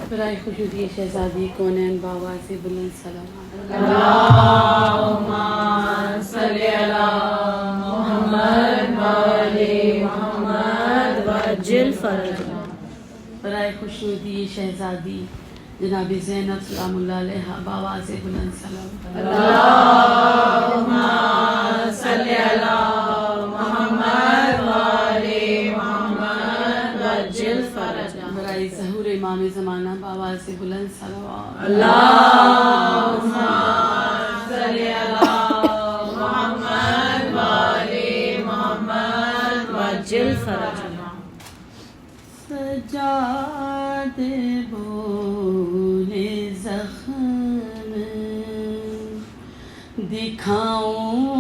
برائے خشودی شہزادی کونین بابا سے بلند سلام اللہم صلی علی محمد و آل محمد وعجل فرجہ. برائے خشودی شہزادی جناب زینب سلام اللہ علیہ بابا سے بلند سلام اللہم صلی علی محمد و آل محمد وعجل فرجہ. برائے ظہور امام زمانہ بابا سے بلند سلام اللہم صلی علی محمد و آل محمد وعجل فرجہ. سجاد بولے زخم دکھاؤں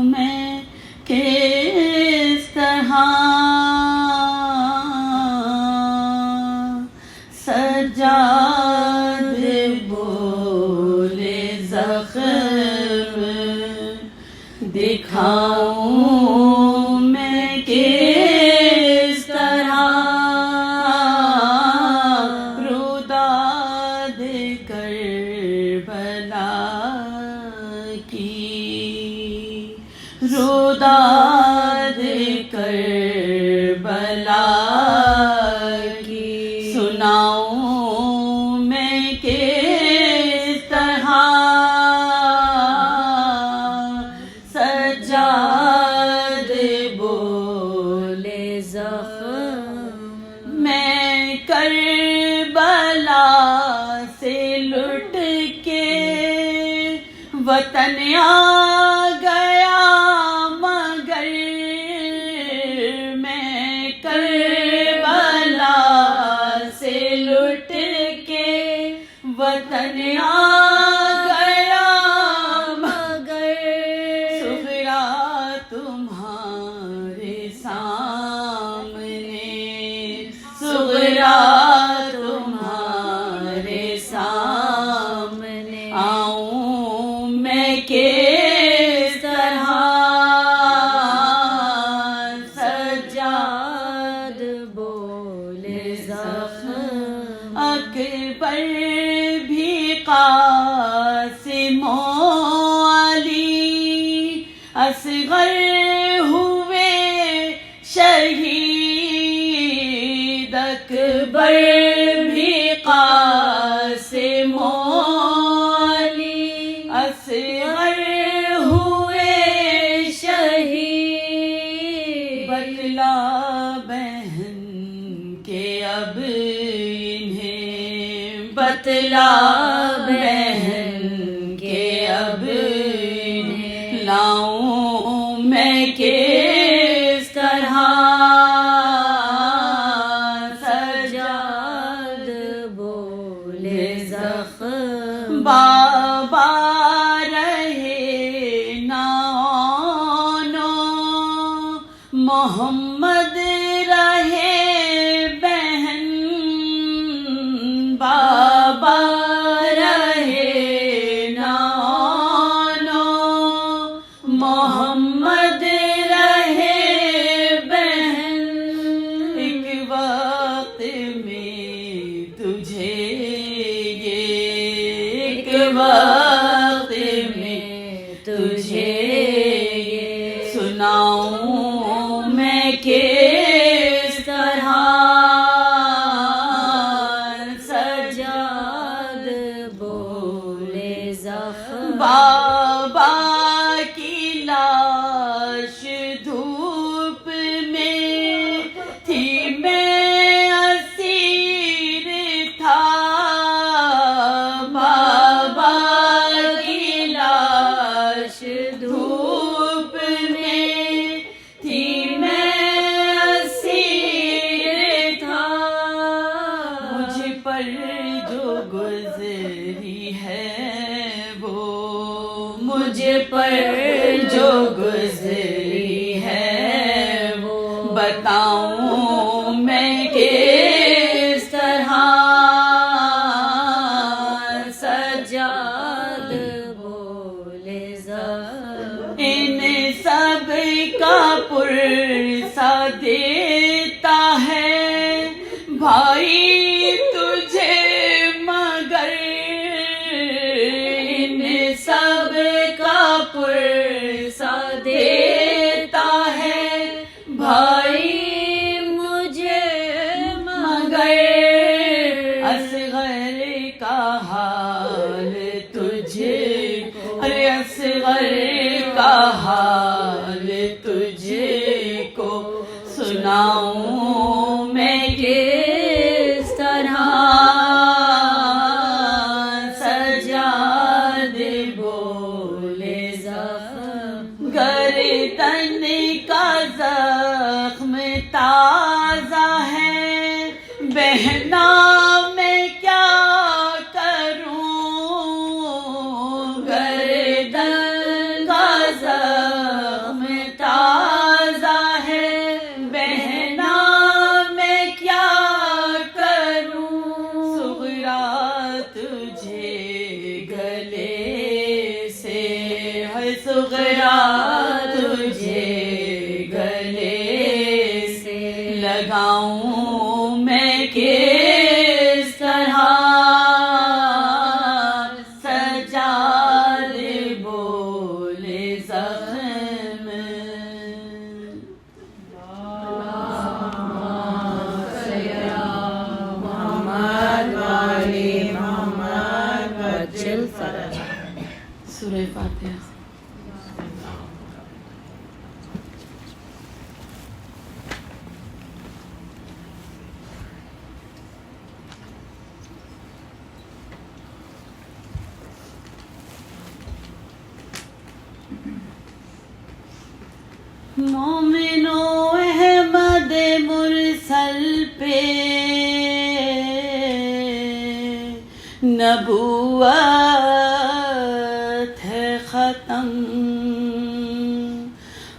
میں کس طرح سجاد بولے زخم دکھاؤں میں کس طرح روداد کربلا کی روداد کربلا کی سناؤں میں کس طرح سجاد بولے زخم میں کربلا سے لٹ کے وطن آ گیا مگر میں کربلا سے لٹ کے وطن آ گیا مگر صغرا تمہارے سامنے صغرا تمہارے سامنے آؤں میں کس طرح سجاد بولے زخم اکبر بھی قاسم و علی اصغر ہوئے شہید اکبر بھی قاسم و علی اصغر ہوئے شہید بتلا بہن کے اب انہیں بتلا بہن کے اب انہیں لاؤں میں کس طرح سجاد بولے زخم بابا رہے نانو محمد رہے بہن بابا رہے نانو محمد رہے بہن ایک وقت میں تجھے ایک وقت میں تجھے سناؤں میں کس طرح سجاد بولے زخم بابا کی لاش دھوپ میں تھی میں اسیر تھا بابا کی لاش دھوپ میں تھی میں اسیر تھا مجھ پر جو گزری ہے وہ مجھ پر جو گزری ہے وہ بتاؤں میں کس طرح سجاد بولے زخم ان سب کا پرسہ دیتا ہے بھائی تجھے مگر ان سب کا پرسہ دیتا ہے، بھائی مجھے مگر اصغر کا حال تجھے، ارے اصغر کا حال تجھے کو سناؤں میں کس طرح، سجاد بولے زخم گردن کا زخم تازہ ہے، بہنا میں کیا کروں، گردن کا زخم تازہ ہے، بہنا میں کیا کروں، سغرا تجھے گلے سے ہے، سغرا تجھے گلے سے لگاؤں میں کس طرح، سجاد بولے زخم، وجل فرج. سورہ فاتحہ. مومنو احمد مرسل پہ نبوت ہے ختم،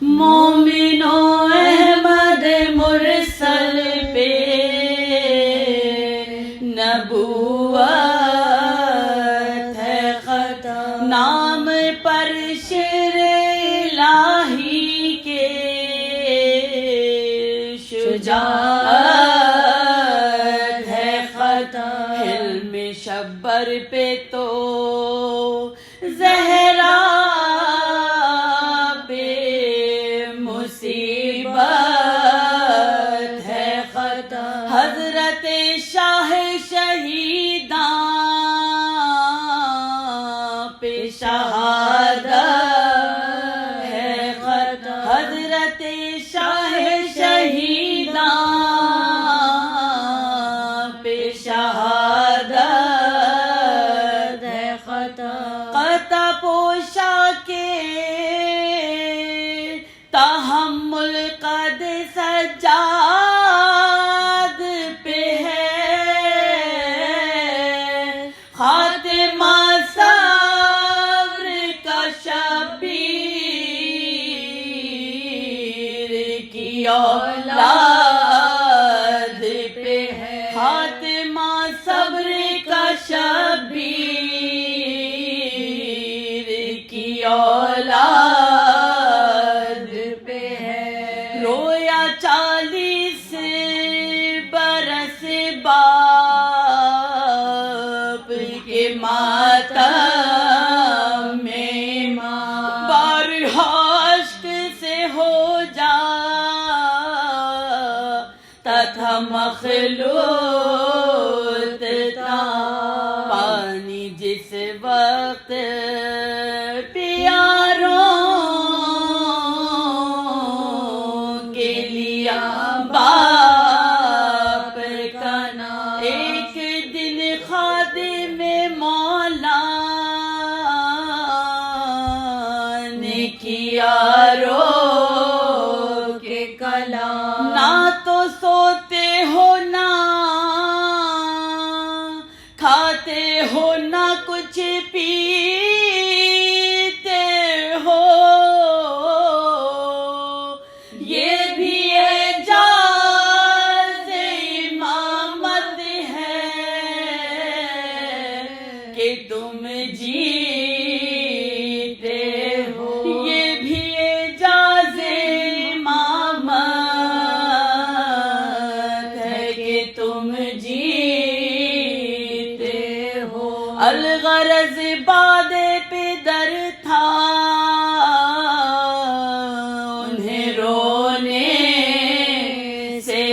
مومنو احمد مرسل پہ نبوت ہے ختم، نام پر شر الہی کے شجاعت ہے ختم، حلم شبر پہ تو زہرا پہ مصیبت ہے ختم، حضرت شاہ شہیداں پہ شہادت ہے ختم، حضرت شاہ شہیداں پہ شہادت ہے ختم، قطع پوشا کے تحمل قد سجاد پہ ہے، خاتمہ صبر کا شبیر کی اولاد پہ ہے، خاتمہ صبر کا شبیر کی اولاد پہ ہے، رویا 40 برس باپ کے ماتم میں، بارہا اشک سے ہو جاتا تھا مخلوط تھا، پانی جس وقت پیاروں کے لیا باپ کا نام، ایک دن خادم مولا نے کیا رو کے کلام، نہ تو سوتے ہو نہ کھاتے ہو نہ کچھ تم جیتے ہو. الغرض باد پدر تھا انہیں رونے سے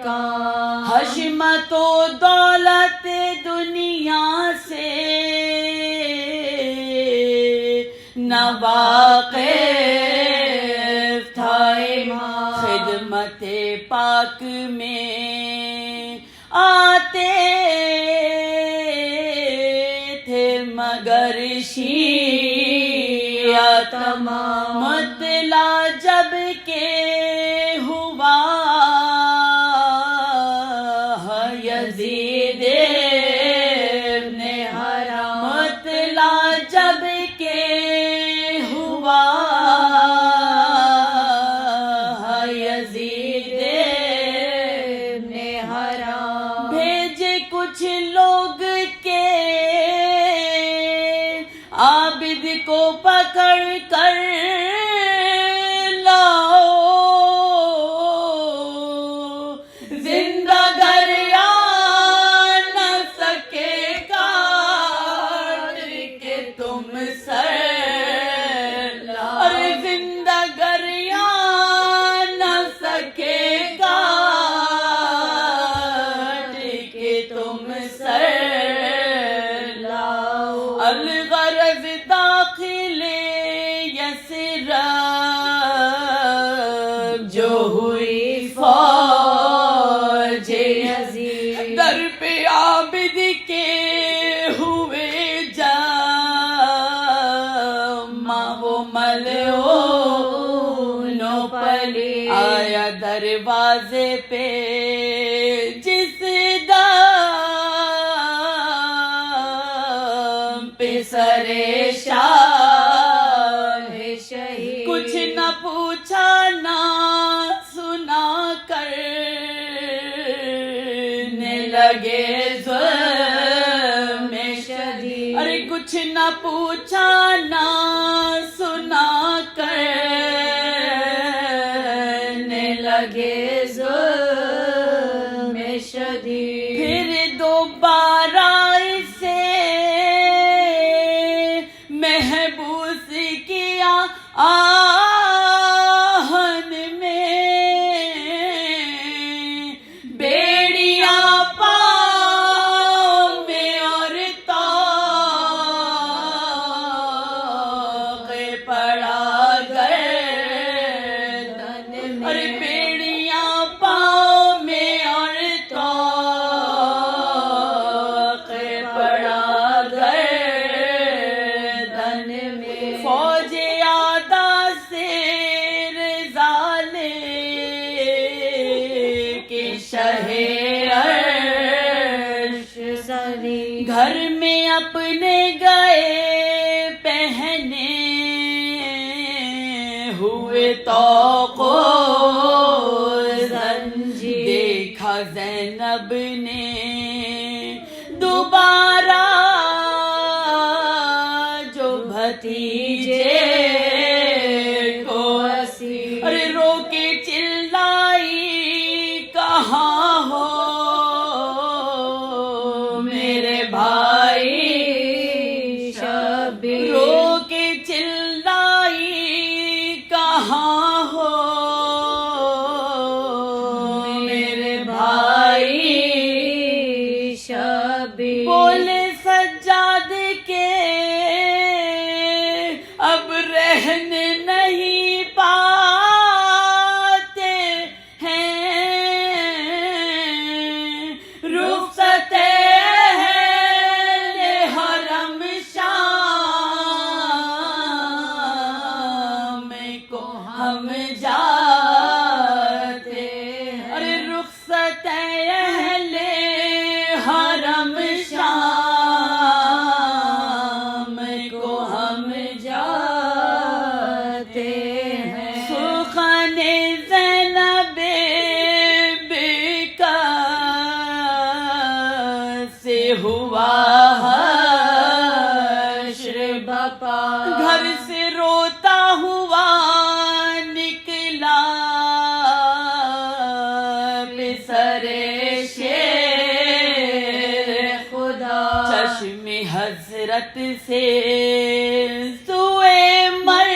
کہاں. حشمت و دولت دنیا سے نہ واقف تھا امام. خدمت پاک میں آتے تھے مگر شیعہ تمام. مطلع جب کہ ہوا یزید ابن حرام. مطلع جب کہ ہوا یزید ابن حرام. بھیجے کچھ لوگ کے عابد کو پکڑ کر لاؤ. زندہ گر آ نہ سکے کاٹ کے تم سر لاؤ. ارے زندہ گر آ نہ سکے کاٹ کے تم سر لاؤ. الغرض داخل یثرب جو ہوئی فوج یزید. در پہ عابد کے ہوئے جمع وہ ملعون و پلید. آیا دروازے پہ جس دم پہ سرے شاہ شہید. کچھ نہ پوچھا نہ سنا کرنے لگے ظلم شدید. ارے کچھ نہ پوچھا نہ سنا کرنے لگے ظلم شدید. پھر دوبارہ اسے محبوس کیا آہن میں. بیڑیاں پاؤں میں اور طاق پڑا گردن میں. اور بیڑیاں پاؤں میں اور طاق پڑا گردن میں. فوج آدھا سے رضا لے کے شہ عرش سری. گھر میں اپنے گئے پہنے ہوئے طوق و زنجیر. دیکھا زینب نے دوبارہ جو بھتیجے کو اسیر. ارے رو کے چلائی کہاں ہو میرے بھائی شبیر. رو کے چلائی کہاں ہو میرے بھائی شبیر. بولے سجاد کے اب رہنے نہیں پاتے ہیں. رخصت اہل حرم شام کو ہم جاتے ہیں. ارے رخصت اہل حرم شام کو ہم جاتے ہیں. سخن زینب بکا سے ہوا حشر بپا. گھر سے روتا ہوا نکلا پسر شیر حسرت سے سوئے مرقد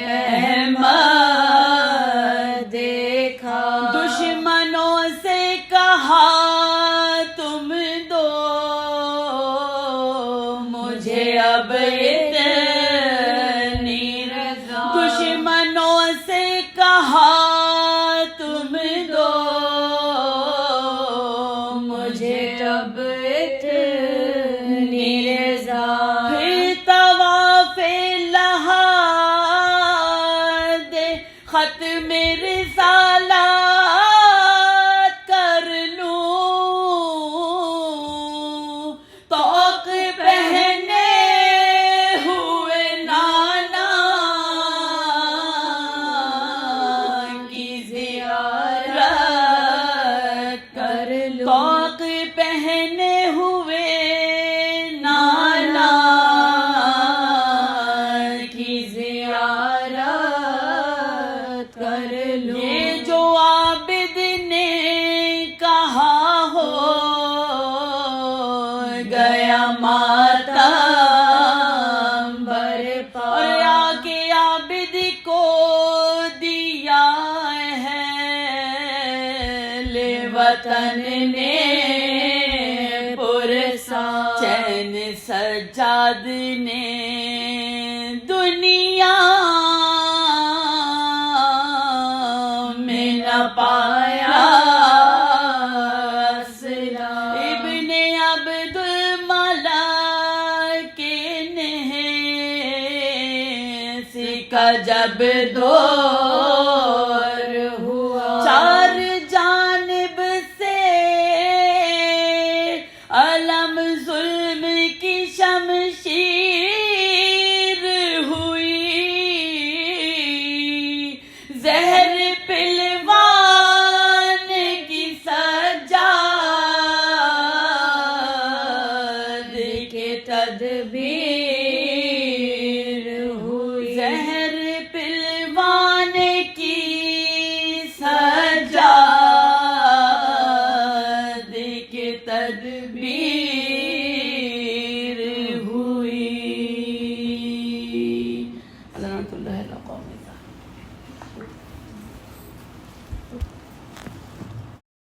احمد دیکھا، دشمنوں سے کہا تم دو مجھے اب اتنی رضا، دشمنوں سے کہا تم دو مجھے اب اتنی رضا، پھر طواف لحاظ ختم رسالات کر لوں، طوق پہنے ہوئے نانا کی زیارت کر لوں، طوق پہنے ہوئے نانا کی زیارت کر لوں، یہ جو عابد نے کہا ہو گیا ماتم برپا، اور آگے عابد کو دیا ہے وطن نے پرسا، چین سجاد نے دنیا میں نہ پایا اصلا، ابن عبد الملک نے سکا جب دو